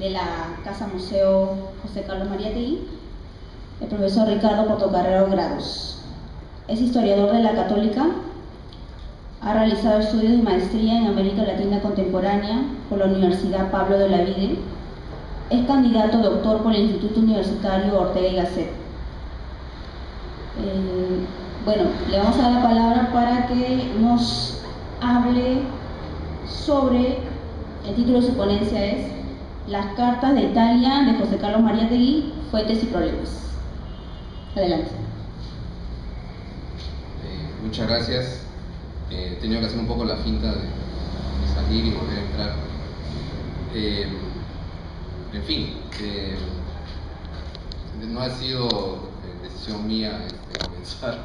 de la Casa Museo José Carlos Mariátegui, el profesor Ricardo Portocarrero Grados. Es historiador de la Católica, ha realizado estudios de maestría en América Latina Contemporánea por la Universidad Pablo de Olavide, es candidato doctor por el Instituto Universitario Ortega y Gasset. Bueno, le vamos a dar la palabra para que nos hable sobre, el título de su ponencia es Las cartas de Italia de José Carlos Mariátegui, fuentes y problemas. Adelante. Muchas gracias. He tenido que hacer un poco la finta de salir y volver a entrar. En fin, no ha sido decisión mía comenzar,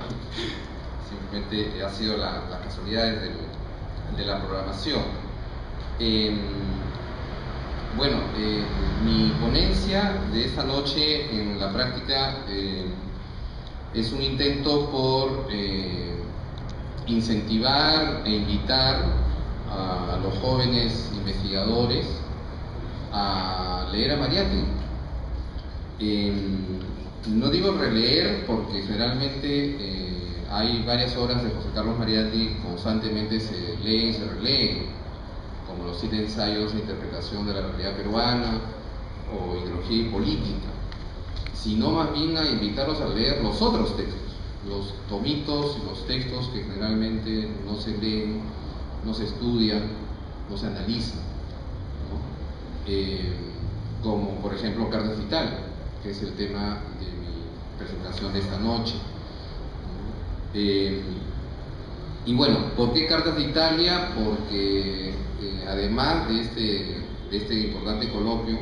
simplemente ha sido las casualidades de la programación. Bueno, mi ponencia de esta noche en la práctica es un intento por incentivar e invitar a los jóvenes investigadores a leer a Mariátegui. No digo releer porque generalmente hay varias obras de José Carlos Mariátegui que constantemente se leen y se releen, como los 7 ensayos de interpretación de la realidad peruana o ideología y política, sino más bien a invitarlos a leer los otros textos, los tomitos y los textos que generalmente no se leen, no se estudian, no se analizan, ¿no? Como por ejemplo Cartas de Italia, que es el tema de mi presentación de esta noche. Y bueno, ¿por qué Cartas de Italia? Porque además de este importante coloquio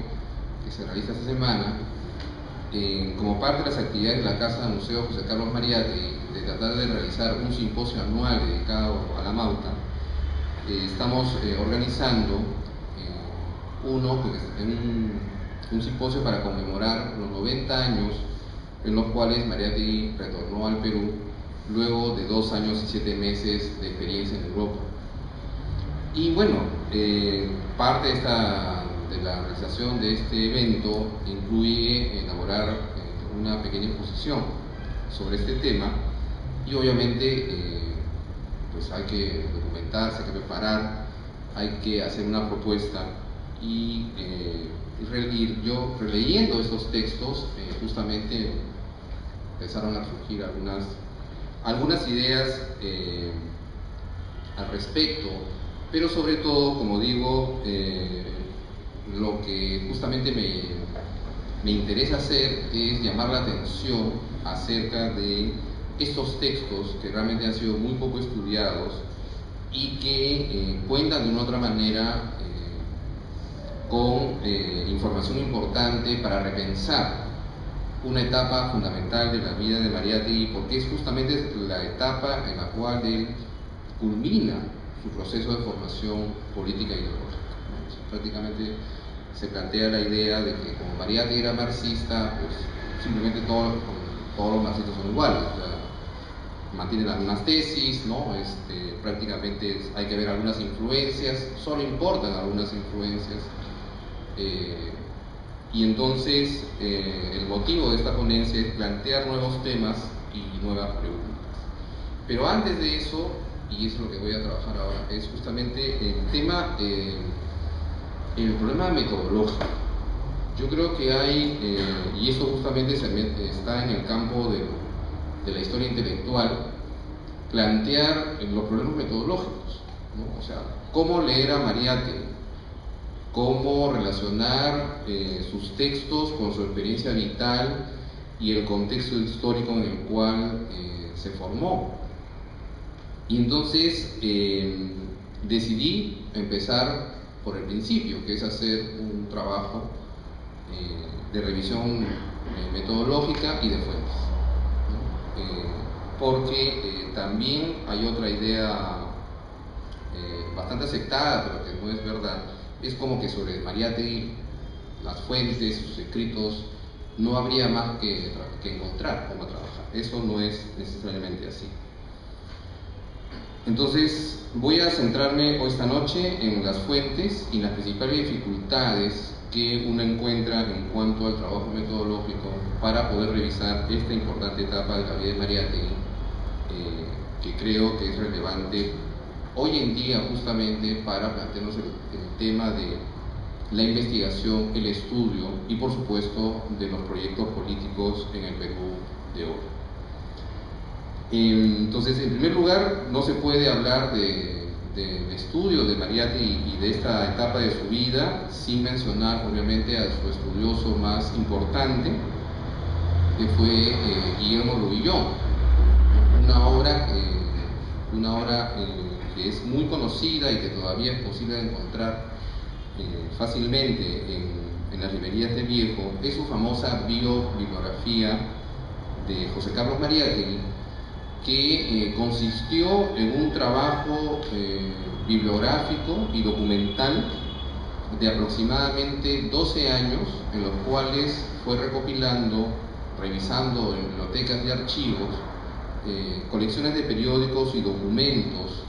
que se realiza esta semana, como parte de las actividades de la Casa Museo José Carlos Mariátegui, de tratar de realizar un simposio anual dedicado a la Mauta, estamos organizando un simposio para conmemorar los 90 años en los cuales Mariátegui retornó al Perú luego de 2 años y 7 meses de experiencia en Europa. Y bueno, parte de la realización de este evento incluye elaborar una pequeña exposición sobre este tema, y obviamente pues hay que documentarse, hay que preparar, hay que hacer una propuesta y yo releyendo estos textos justamente empezaron a surgir algunas ideas al respecto, pero sobre todo, como digo, lo que justamente me interesa hacer es llamar la atención acerca de estos textos que realmente han sido muy poco estudiados y que cuentan de una otra manera con información importante para repensar una etapa fundamental de la vida de Mariátegui, porque es justamente la etapa en la cual él culmina su proceso de formación política e ideológica. O sea, prácticamente se plantea la idea de que como Mariátegui era marxista, pues simplemente todos los marxistas son iguales, o sea, mantienen las mismas tesis, ¿no? Prácticamente hay que ver algunas influencias, solo importan algunas influencias, y entonces el motivo de esta ponencia es plantear nuevos temas y nuevas preguntas. Pero antes de eso, y eso es lo que voy a trabajar ahora, es justamente el problema metodológico. Yo creo que hay, y eso justamente está en el campo de la historia intelectual, plantear los problemas metodológicos, ¿no? O sea, cómo leer a Mariátegui, cómo relacionar sus textos con su experiencia vital y el contexto histórico en el cual se formó. Y entonces decidí empezar por el principio, que es hacer un trabajo de revisión metodológica y de fuentes, ¿no? Porque también hay otra idea bastante aceptada, pero que no es verdad. Es como que sobre Mariátegui, las fuentes, sus escritos, no habría más que encontrar cómo trabajar. Eso no es necesariamente así. Entonces, voy a centrarme hoy esta noche en las fuentes y las principales dificultades que uno encuentra en cuanto al trabajo metodológico para poder revisar esta importante etapa de la vida de Mariátegui, que creo que es relevante hoy en día justamente para plantearnos el tema de la investigación, el estudio y por supuesto de los proyectos políticos en el Perú de hoy. Entonces, en primer lugar, no se puede hablar del estudio de Mariátegui y de esta etapa de su vida sin mencionar obviamente a su estudioso más importante, que fue Guillermo Rubillón, una obra que es muy conocida y que todavía es posible encontrar fácilmente en las librerías de Viejo. Es su famosa bibliografía de José Carlos Mariátegui, que consistió en un trabajo bibliográfico y documental de aproximadamente 12 años, en los cuales fue recopilando, revisando en bibliotecas y archivos, colecciones de periódicos y documentos,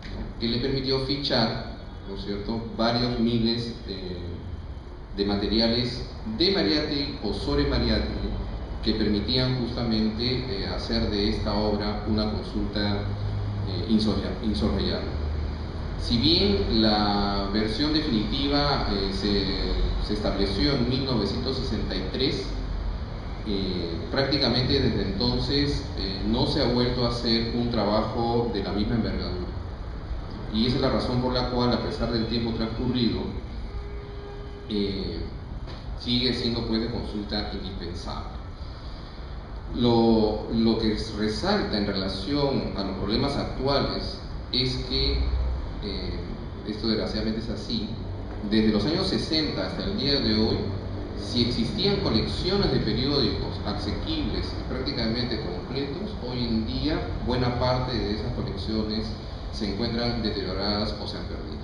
¿no?, que le permitió fichar, ¿no es cierto?, varios miles de materiales de Mariátegui o sobre Mariátegui, que permitían justamente hacer de esta obra una consulta insorrellable. Si bien la versión definitiva se estableció en 1963, prácticamente desde entonces no se ha vuelto a hacer un trabajo de la misma envergadura. Y esa es la razón por la cual, a pesar del tiempo transcurrido, sigue siendo pues de consulta indispensable. Lo que resalta en relación a los problemas actuales es que, esto desgraciadamente es así, desde los años 60 hasta el día de hoy, si existían colecciones de periódicos asequibles y prácticamente completos, hoy en día buena parte de esas colecciones se encuentran deterioradas o se han perdido,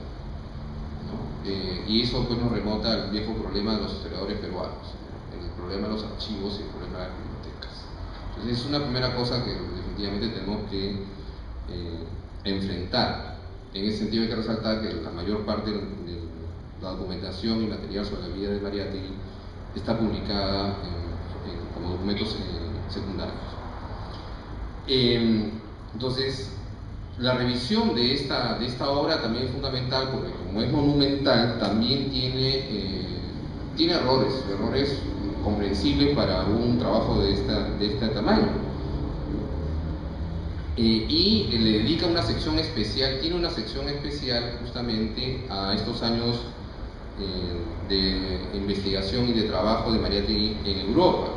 ¿no? Y eso pues nos remota al viejo problema de los historiadores peruanos, el problema de los archivos y el problema de las bibliotecas. Entonces es una primera cosa que definitivamente tenemos que enfrentar. En ese sentido hay que resaltar que la mayor parte de la documentación y material sobre la vida de Mariátegui está publicada como documentos secundarios. Entonces, la revisión de esta obra también es fundamental porque, como es monumental, también tiene errores comprensibles para un trabajo de este tamaño. Y le dedica una sección especial, tiene una sección especial justamente a estos años de investigación y de trabajo de Mariátegui en Europa.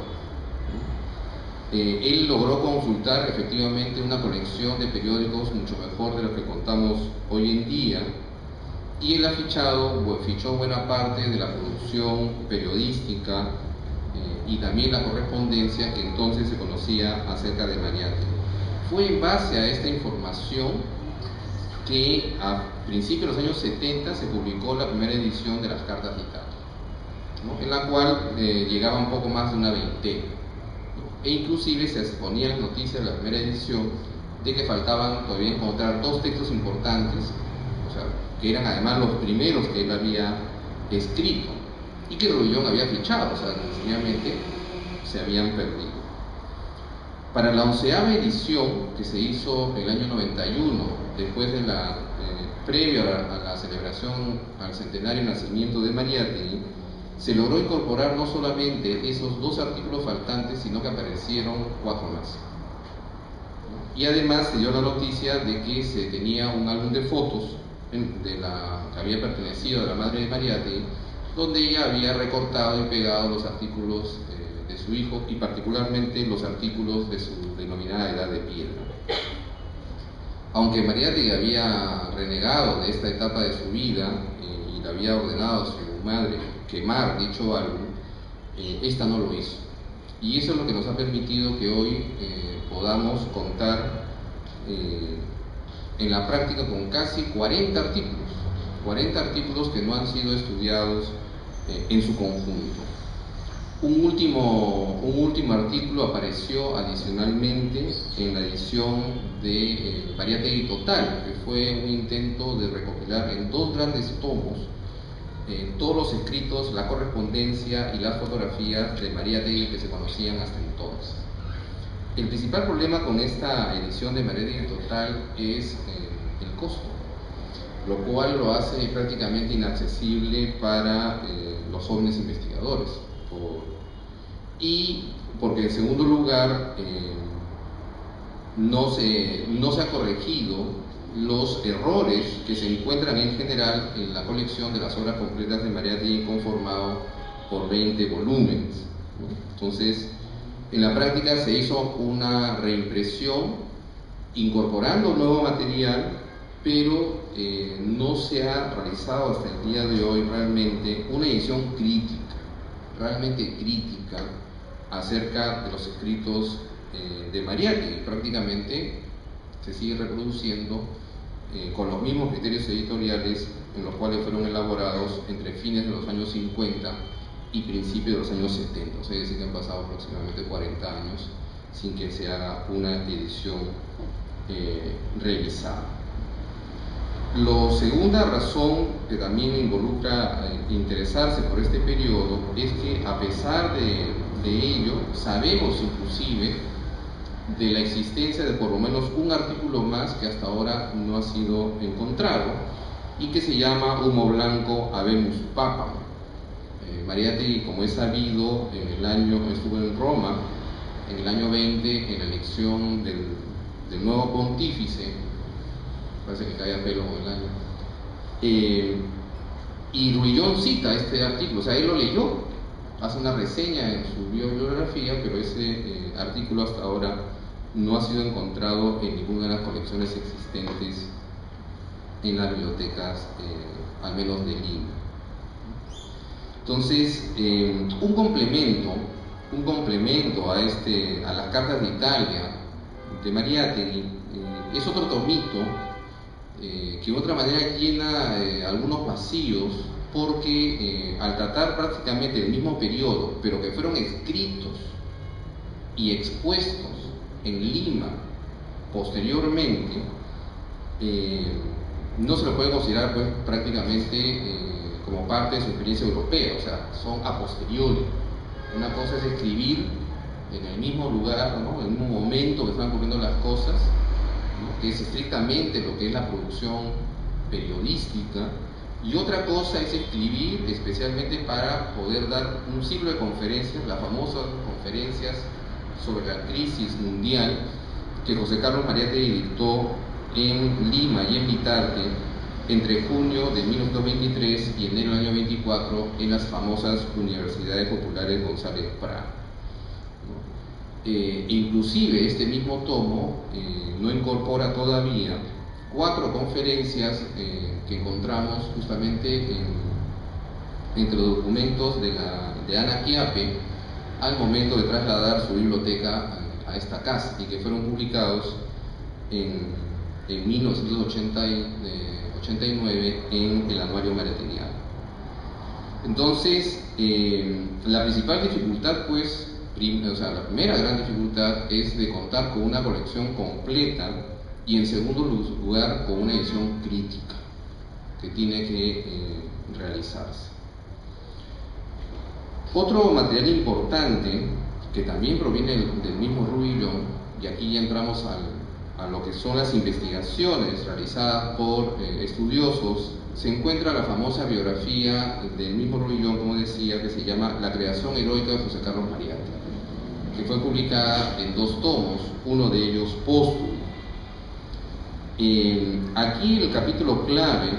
Él logró consultar efectivamente una colección de periódicos mucho mejor de lo que contamos hoy en día, y él fichó buena parte de la producción periodística y también la correspondencia que entonces se conocía acerca de Mariátegui. Fue en base a esta información que a principios de los años 70 se publicó la primera edición de las Cartas de Italia, ¿no?, en la cual llegaba un poco más de una veintena, ¿no?, e inclusive se exponía en las noticias de la primera edición de que faltaban todavía encontrar dos textos importantes, o sea, que eran además los primeros que él había escrito y que Rubillón había fichado, o sea, sencillamente se habían perdido. Para la 11ª edición, que se hizo en el año 91, después de previo a la celebración al centenario de nacimiento de Mariátegui, se logró incorporar no solamente esos dos artículos faltantes, sino que aparecieron 4 más. Y además se dio la noticia de que se tenía un álbum de fotos que había pertenecido a la madre de Mariátegui, donde ella había recortado y pegado los artículos de su hijo, y particularmente los artículos de su denominada Edad de Piedra. Aunque Mariátegui había renegado de esta etapa de su vida y le había ordenado a su madre quemar dicho álbum, esta no lo hizo. Y eso es lo que nos ha permitido que hoy podamos contar en la práctica con casi 40 artículos que no han sido estudiados en su conjunto. Un último artículo apareció adicionalmente en la edición de Mariátegui Total, que fue un intento de recopilar en 2 grandes tomos todos los escritos, la correspondencia y las fotografías de Mariátegui que se conocían hasta entonces. El principal problema con esta edición de Mariátegui Total es el costo, lo cual lo hace prácticamente inaccesible para los jóvenes investigadores. Y porque en segundo lugar no se ha corregido los errores que se encuentran en general en la colección de las obras completas de Mariátegui, conformado por 20 volúmenes. Entonces, en la práctica se hizo una reimpresión incorporando nuevo material, pero no se ha realizado hasta el día de hoy realmente una edición realmente crítica acerca de los escritos de Mariátegui. Prácticamente se sigue reproduciendo con los mismos criterios editoriales en los cuales fueron elaborados entre fines de los años 50 y principios de los años 70, es decir, que han pasado aproximadamente 40 años sin que se haga una edición revisada. La segunda razón que también involucra interesarse por este periodo es que, a pesar de ello, sabemos inclusive de la existencia de por lo menos un artículo más que hasta ahora no ha sido encontrado y que se llama Humo Blanco Habemus Papam. Mariátegui, como es sabido, estuvo en Roma en el año 20 en la elección del nuevo pontífice, parece que cae a pelo con el año, y Ruillón cita este artículo, o sea, él lo leyó, hace una reseña en su bibliografía, pero ese artículo hasta ahora no ha sido encontrado en ninguna de las colecciones existentes en las bibliotecas, al menos de Lima. Entonces, un complemento a las cartas de Italia de Mariátegui es otro tomito que de otra manera llena algunos vacíos, porque al tratar prácticamente el mismo periodo, pero que fueron escritos y expuestos en Lima posteriormente, no se lo puede considerar pues prácticamente como parte de su experiencia europea, o sea, son a posteriori. Una cosa es escribir en el mismo lugar, ¿no?, en el mismo momento que están ocurriendo las cosas, ¿no?, que es estrictamente lo que es la producción periodística, y otra cosa es escribir especialmente para poder dar un ciclo de conferencias, las famosas conferencias sobre la crisis mundial que José Carlos Mariátegui dictó en Lima y en Vitarte entre junio de 1923 y enero del año 24 en las famosas Universidades Populares González Prada. Inclusive este mismo tomo no incorpora todavía 4 conferencias que encontramos justamente entre los documentos de Ana Quiape al momento de trasladar su biblioteca a esta casa, y que fueron publicados en 1989 en el Anuario Mariáteguiano. Entonces, la principal dificultad, pues, la primera gran dificultad es de contar con una colección completa, y en segundo lugar con una edición crítica que tiene que realizarse. Otro material importante que también proviene del mismo Ruillón, y aquí ya entramos a lo que son las investigaciones realizadas por estudiosos, se encuentra la famosa biografía del mismo Ruillón, como decía, que se llama La creación heroica de José Carlos Mariátegui, que fue publicada en 2 tomos, uno de ellos póstumo. Aquí el capítulo clave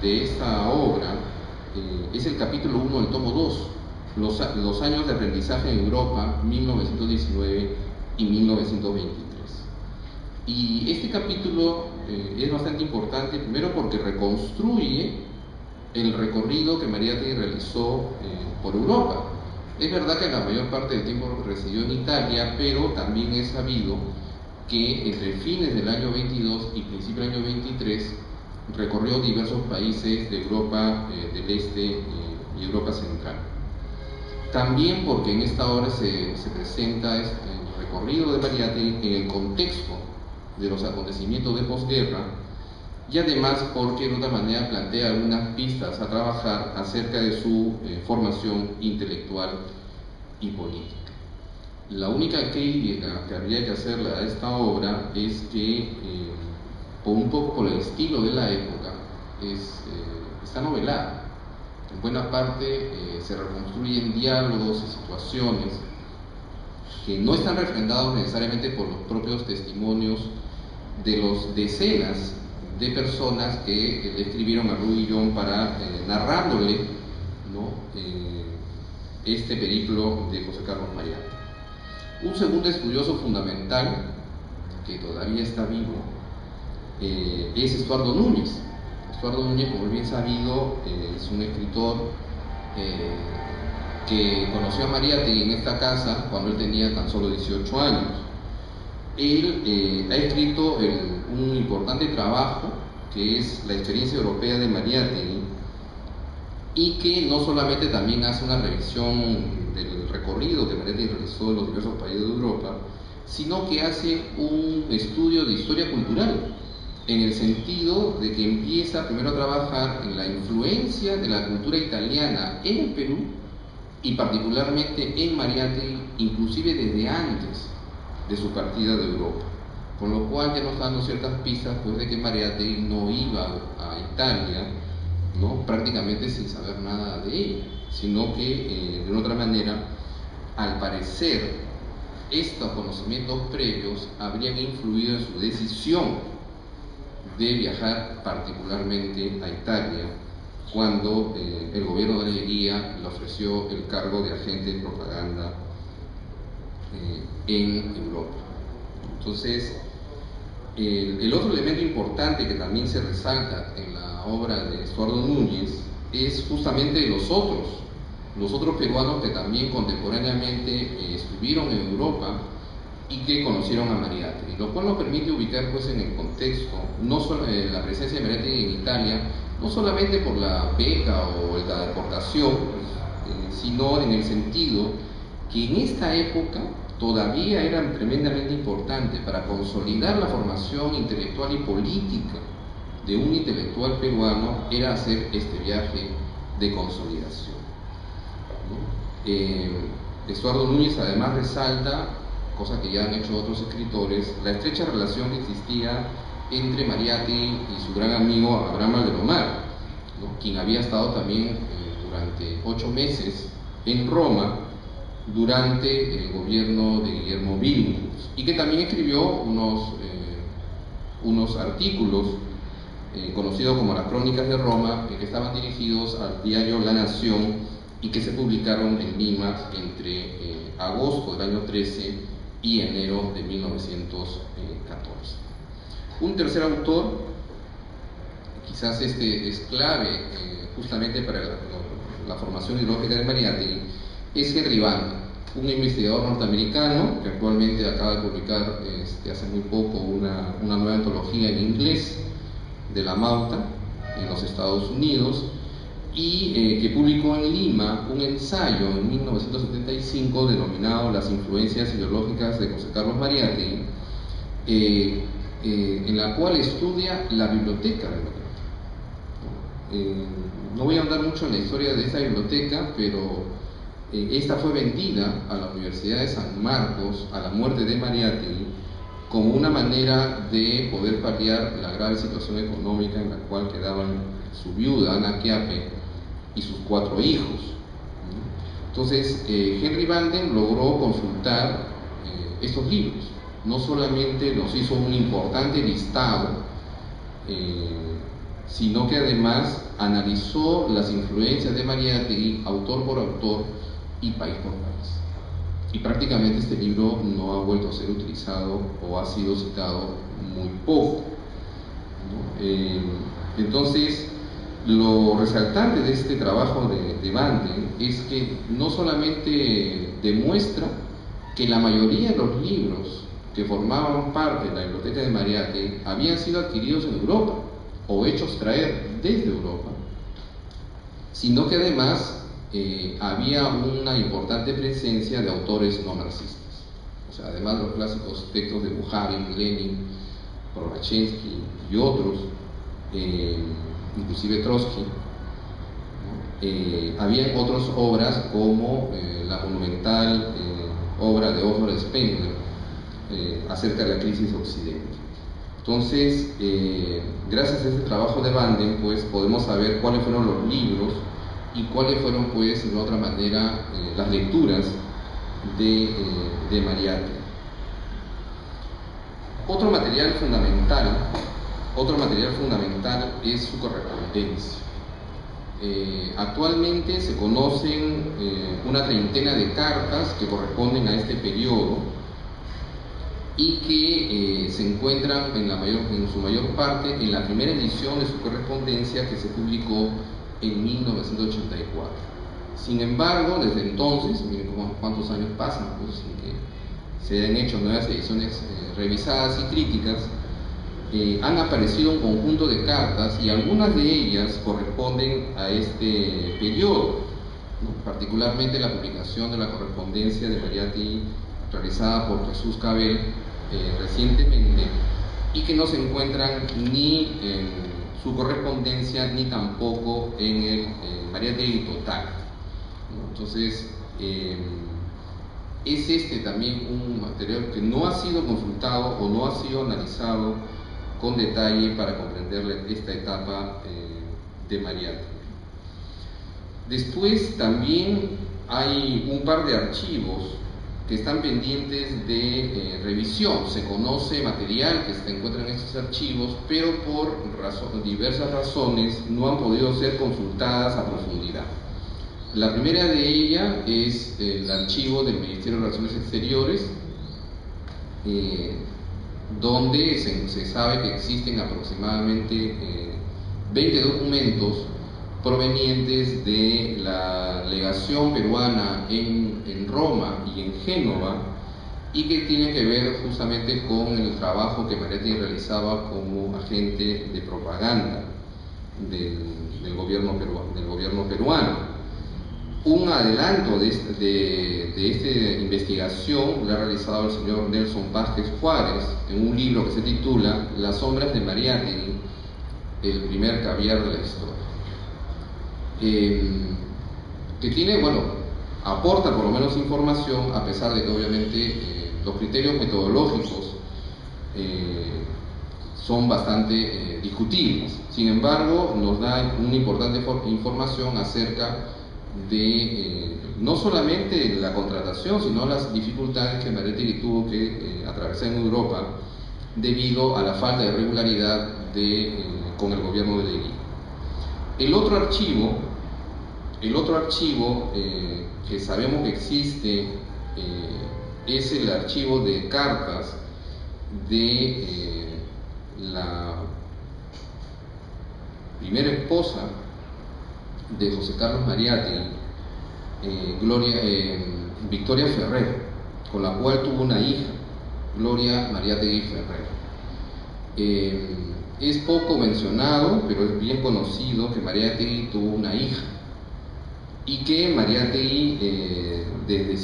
de esta obra es el capítulo 1 del tomo 2, los años de aprendizaje en Europa, 1919 y 1923. Y este capítulo es bastante importante, primero porque reconstruye el recorrido que Mariátegui realizó por Europa. Es verdad que la mayor parte del tiempo residió en Italia, pero también es sabido que entre fines del año 22 y principios del año 23 recorrió diversos países de Europa del Este y Europa Central. También porque en esta obra se presenta el recorrido de Mariátegui en el contexto de los acontecimientos de posguerra, y además porque de otra manera plantea algunas pistas a trabajar acerca de su formación intelectual y política. La única crítica que habría que hacerle a esta obra es que, un poco por el estilo de la época, está novelada. En buena parte se reconstruyen diálogos y situaciones que no están refrendados necesariamente por los propios testimonios de los decenas de personas que le escribieron a Rubillón para narrándole, ¿no?, este periplo de José Carlos Mariátegui. Un segundo estudioso fundamental, que todavía está vivo, es Estuardo Núñez. Estuardo Núñez, como bien sabido, es un escritor que conoció a Mariátegui en esta casa cuando él tenía tan solo 18 años. Él ha escrito un importante trabajo que es La experiencia europea de Mariátegui, y que no solamente también hace una revisión del recorrido que Mariátegui realizó en los diversos países de Europa, sino que hace un estudio de historia cultural, en el sentido de que empieza primero a trabajar en la influencia de la cultura italiana en el Perú, y particularmente en Mariátegui, inclusive desde antes de su partida de Europa, con lo cual ya nos está dando ciertas pistas, pues, de que Mariátegui no iba a Italia, ¿no?, prácticamente sin saber nada de ella, sino que de otra manera, al parecer, estos conocimientos previos habrían influido en su decisión de viajar particularmente a Italia cuando el gobierno de Almería le ofreció el cargo de agente de propaganda en Europa. Entonces, el otro elemento importante que también se resalta en la obra de Estuardo Núñez es justamente los otros peruanos que también contemporáneamente estuvieron en Europa y que conocieron a Mariátegui, lo cual nos permite ubicar, pues, en el contexto no solo la presencia de Mariátegui en Italia, no solamente por la beca o la deportación, sino en el sentido que en esta época todavía era tremendamente importante para consolidar la formación intelectual y política de un intelectual peruano, era hacer este viaje de consolidación, ¿no? Estuardo Núñez además resalta, cosa que ya han hecho otros escritores, la estrecha relación que existía entre Mariátegui y su gran amigo Abraham Valdelomar, ¿no?, quien había estado también durante 8 meses en Roma durante el gobierno de Guillermo Billinghus, y que también escribió unos artículos conocidos como las Crónicas de Roma, que estaban dirigidos al diario La Nación y que se publicaron en Lima entre agosto del año 13 y enero de 1914. Un tercer autor, quizás este es clave justamente para la formación ideológica de Mariátegui, es Henry Banda, un investigador norteamericano que actualmente acaba de publicar hace muy poco una nueva antología en inglés de la Mauta en los Estados Unidos, y que publicó en Lima un ensayo en 1975 denominado Las influencias ideológicas de José Carlos Mariátegui, en la cual estudia la biblioteca democrática. No voy a andar mucho en la historia de esta biblioteca, pero esta fue vendida a la Universidad de San Marcos a la muerte de Mariátegui como una manera de poder paliar la grave situación económica en la cual quedaban su viuda, Ana Quiape, y sus 4 hijos. Entonces, Henry Banden logró consultar estos libros. No solamente nos hizo un importante listado, sino que además analizó las influencias de Mariátegui, autor por autor y país por país. Y prácticamente este libro no ha vuelto a ser utilizado o ha sido citado muy poco, ¿no? Entonces, lo resaltante de este trabajo de Banden es que no solamente demuestra que la mayoría de los libros que formaban parte de la biblioteca de Mariátegui habían sido adquiridos en Europa o hechos traer desde Europa, sino que además había una importante presencia de autores no marxistas. O sea, además de los clásicos textos de Bukharin, Lenin, Gorbachev y otros, inclusive Trotsky, ¿no? Había otras obras como la monumental obra de Oswald Spengler acerca de la crisis de Occidente. Entonces, gracias a este trabajo de Banden, pues podemos saber cuáles fueron los libros y cuáles fueron, pues, de otra manera, las lecturas de Mariátegui. Otro material fundamental es su correspondencia. Actualmente se conocen una treintena de cartas que corresponden a este periodo y que se encuentran en su mayor parte en la primera edición de su correspondencia, que se publicó en 1984. Sin embargo, desde entonces, miren cuántos años pasan, pues, sin que se hayan hecho nuevas ediciones revisadas y críticas, han aparecido un conjunto de cartas y algunas de ellas corresponden a este periodo, ¿no? Particularmente la publicación de la correspondencia de Mariátegui realizada por Jesús Cabel recientemente, y que no se encuentran ni en su correspondencia ni tampoco en el Mariátegui total, ¿no? Entonces, es este también un material que no ha sido consultado o no ha sido analizado con detalle para comprender esta etapa de Mariátegui. Después también hay un par de archivos que están pendientes de revisión. Se conoce material que se encuentra en estos archivos, pero por diversas razones no han podido ser consultadas a profundidad. La primera de ellas es el archivo del Ministerio de Relaciones Exteriores, donde se sabe que existen aproximadamente 20 documentos provenientes de la legación peruana en Roma y en Génova, y que tienen que ver justamente con el trabajo que Mariátegui realizaba como agente de propaganda del gobierno peruano. Un adelanto de esta investigación lo ha realizado el señor Nelson Vázquez Juárez en un libro que se titula Las sombras de Mariátegui, el primer caviar de la historia, que tiene, aporta por lo menos información, a pesar de que obviamente los criterios metodológicos son bastante discutibles. Sin embargo, nos da una importante información acerca de no solamente la contratación, sino las dificultades que Mariátegui tuvo que atravesar en Europa debido a la falta de regularidad con el gobierno de Leguía. El otro archivo que sabemos que existe es el archivo de cartas de la primera esposa de José Carlos Mariátegui, Victoria Ferrer, con la cual tuvo una hija, Gloria Mariátegui Ferrer. Es poco mencionado, pero es bien conocido que Mariátegui tuvo una hija y que Mariátegui, desde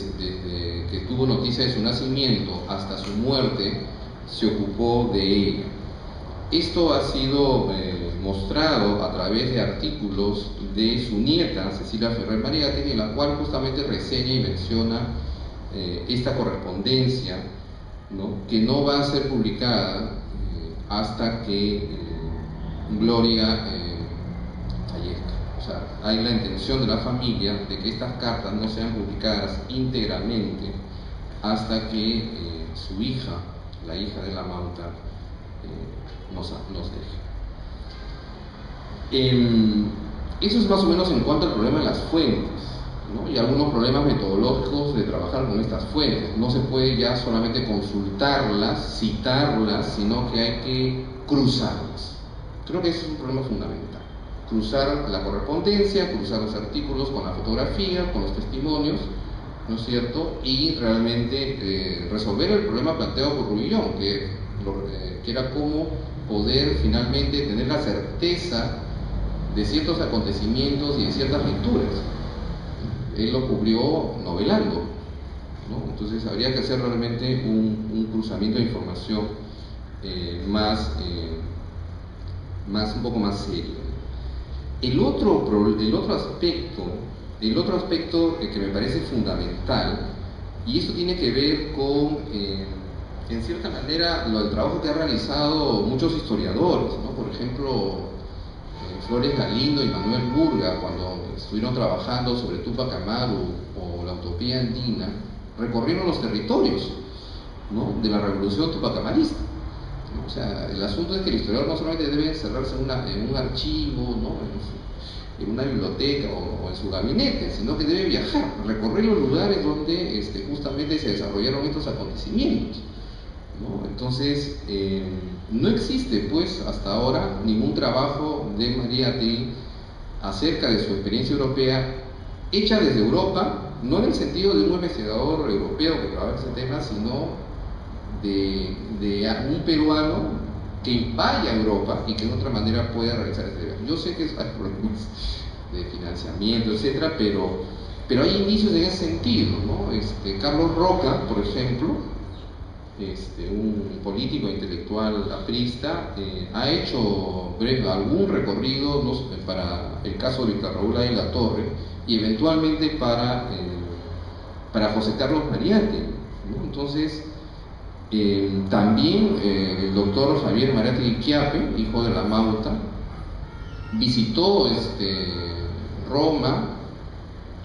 que tuvo noticia de su nacimiento hasta su muerte, se ocupó de ella. Esto ha sido mostrado a través de artículos de su nieta, Cecilia Ferrer Mariátegui, en la cual justamente reseña y menciona esta correspondencia, ¿no?, que no va a ser publicada hasta que Gloria fallezca. O sea, hay la intención de la familia de que estas cartas no sean publicadas íntegramente hasta que su hija, la hija de la Mauta, nos deje. Eso es más o menos en cuanto al problema de las fuentes, ¿no? Y algunos problemas metodológicos de trabajar con estas fuentes. No se puede ya solamente consultarlas, citarlas, sino que hay que cruzarlas. Creo que ese es un problema fundamental. Cruzar la correspondencia, cruzar los artículos con la fotografía, con los testimonios, ¿no es cierto? Y realmente resolver el problema planteado por Rubillón, que era cómo poder finalmente tener la certeza de ciertos acontecimientos y de ciertas lecturas. él lo cubrió novelando, ¿no? Entonces habría que hacer realmente un cruzamiento de información un poco más serio. El otro aspecto que me parece fundamental, y eso tiene que ver con, en cierta manera, el trabajo que han realizado muchos historiadores, ¿no? Por ejemplo, Flores Galindo y Manuel Burga, cuando estuvieron trabajando sobre Túpac Amaru o la utopía andina, recorrieron los territorios, ¿no?, de la revolución tupacamarista, ¿no? O sea, el asunto es que el historiador no solamente debe encerrarse en un archivo, ¿no?, en una biblioteca o en su gabinete, sino que debe viajar, recorrer los lugares donde justamente se desarrollaron estos acontecimientos, ¿no? Entonces, no existe pues hasta ahora ningún trabajo de Mariátegui acerca de su experiencia europea hecha desde Europa, no en el sentido de un investigador europeo que trabaja ese tema, sino de un peruano que vaya a Europa y que de otra manera pueda realizar este viaje. Yo sé que hay problemas de financiamiento, etcétera, pero hay indicios en ese sentido, ¿no? Carlos Roca, por ejemplo, un político intelectual aprista, ha hecho algún recorrido, ¿no?, para el caso de Víctor Raúl de la Torre y eventualmente para José Carlos Mariátegui, ¿no? Entonces, también el doctor Javier Mariátegui Quiape, hijo de la Mauta, visitó Roma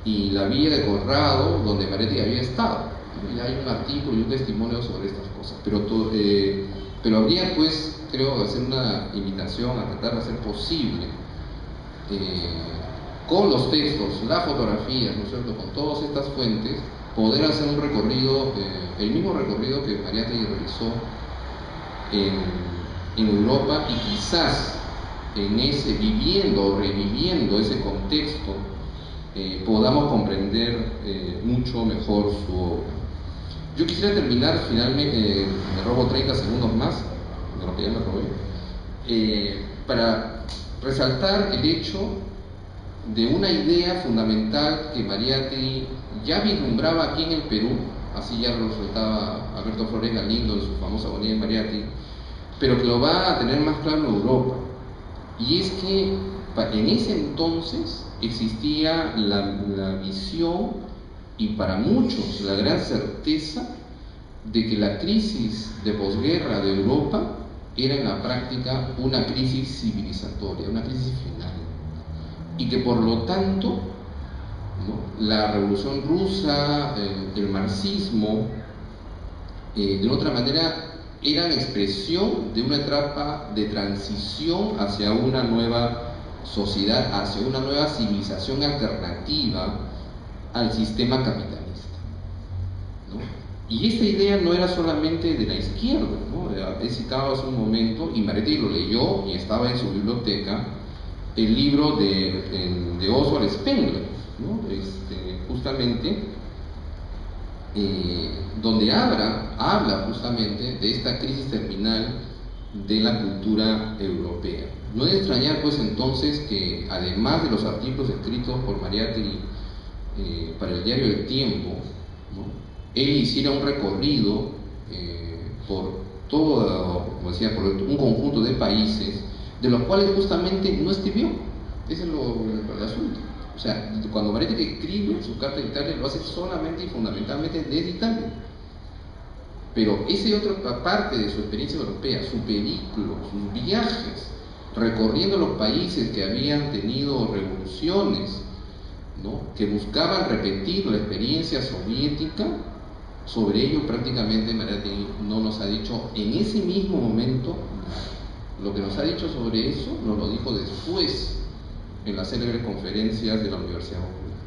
y la villa de Corrado, donde Mariátegui había estado. Y hay un artículo y un testimonio sobre estas cosas, pero habría pues, creo, hacer una invitación a tratar de hacer posible con los textos, las fotografías, ¿no es cierto?, con todas estas fuentes, poder hacer un recorrido, el mismo recorrido que Mariátegui realizó en Europa, y quizás reviviendo ese contexto, podamos comprender mucho mejor su obra. Yo quisiera terminar finalmente, me robo 30 segundos más de lo que ya me robé, para resaltar el hecho de una idea fundamental que Mariátegui ya vislumbraba aquí en el Perú, así ya lo resaltaba Alberto Flores Galindo en su famosa agonía de Mariátegui, pero que lo va a tener más claro en Europa, y es que en ese entonces existía la visión y para muchos la gran certeza de que la crisis de posguerra de Europa era en la práctica una crisis civilizatoria, una crisis final, y que por lo tanto, ¿no?, la revolución rusa, el marxismo, de otra manera eran expresión de una etapa de transición hacia una nueva sociedad, hacia una nueva civilización alternativa al sistema capitalista, ¿no? Y esta idea no era solamente de la izquierda, ¿no? He citado hace un momento, y Mariátegui lo leyó y estaba en su biblioteca, el libro de Oswald Spengler, ¿no? Justamente donde habla justamente de esta crisis terminal de la cultura europea. No es de extrañar pues entonces que, además de los artículos escritos por Mariátegui para el diario El Tiempo, ¿no?, él hiciera un recorrido por todo, como decía, por un conjunto de países, de los cuales justamente no escribió. Ese es el asunto. O sea, cuando Mariátegui escribe su carta de Italia, lo hace solamente y fundamentalmente desde Italia. Pero esa otra parte de su experiencia europea, su periplo, sus viajes, recorriendo los países que habían tenido revoluciones, ¿no?, que buscaban repetir la experiencia soviética, sobre ello prácticamente Mariátegui no nos ha dicho en ese mismo momento. Lo que nos ha dicho sobre eso nos lo dijo después en las célebres conferencias de la Universidad Popular.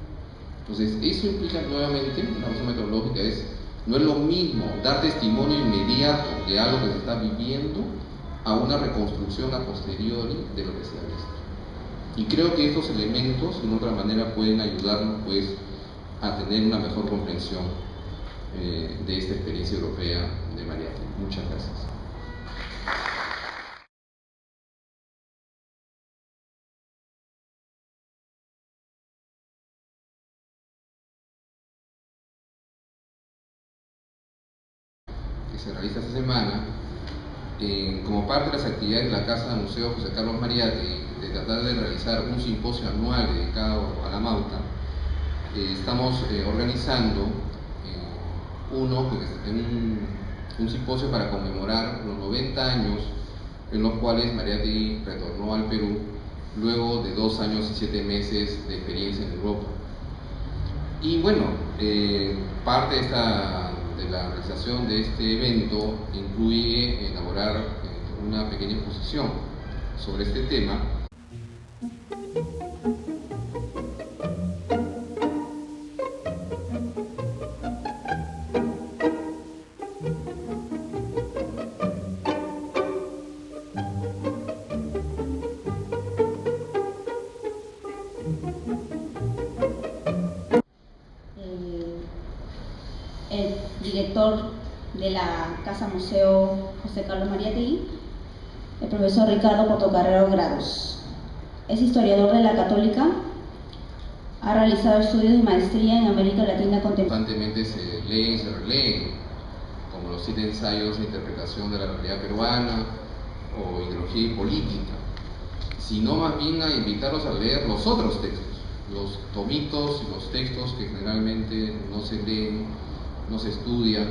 Entonces, eso implica nuevamente, una razón metodológica no es lo mismo dar testimonio inmediato de algo que se está viviendo a una reconstrucción a posteriori de lo que se ha visto. Y creo que estos elementos, de otra manera, pueden ayudarnos pues a tener una mejor comprensión de esta experiencia europea de Mariátegui. Muchas gracias. se realiza esta semana, como parte de las actividades de la Casa del Museo José Carlos Mariátegui, de tratar de realizar un simposio anual dedicado a la Mauta, estamos organizando un simposio para conmemorar los 90 años en los cuales Mariátegui retornó al Perú luego de 2 años y 7 meses de experiencia en Europa. Y bueno, parte de la realización de este evento incluye elaborar una pequeña exposición sobre este tema. El director de la Casa Museo José Carlos Mariátegui, el profesor Ricardo Portocarrero Grados. Es historiador de la Católica, ha realizado estudios de maestría en América Latina contemporánea. Constantemente se leen y se releen, como los 7 ensayos de interpretación de la realidad peruana o ideología y política, sino más bien a invitarlos a leer los otros textos, los tomitos y los textos que generalmente no se leen, no se estudian,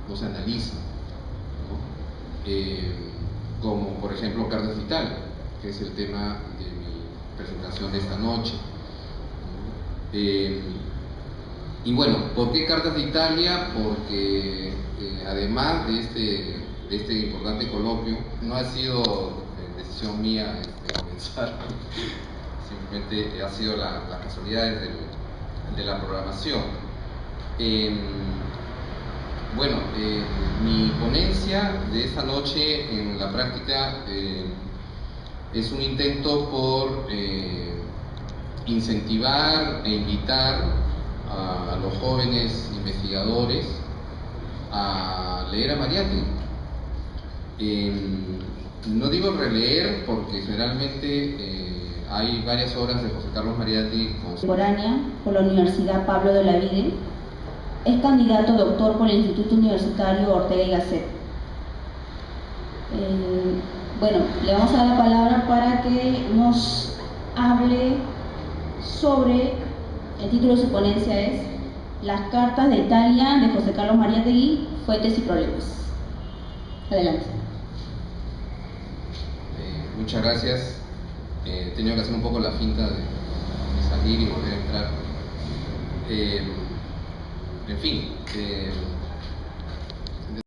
no se analizan, ¿no? Como por ejemplo Cartas de Italia, que es el tema de mi presentación de esta noche. Y bueno, ¿por qué Cartas de Italia? Porque además de este importante coloquio, no ha sido decisión mía comenzar, simplemente ha sido la casualidad de la programación. Bueno, mi ponencia de esta noche en la práctica es un intento por incentivar e invitar a los jóvenes investigadores a leer a Mariátegui. No digo releer porque generalmente hay varias obras de José Carlos Mariátegui Contemporánea por la Universidad Pablo de Olavide. Es candidato doctor por el Instituto Universitario Ortega y Gasset. Bueno, le vamos a dar la palabra para que nos hable sobre, el título de su ponencia es Las Cartas de Italia de José Carlos Mariátegui, fuentes y problemas. Adelante. Muchas gracias. He tenido que hacer un poco la finta de salir y volver a entrar. En fin,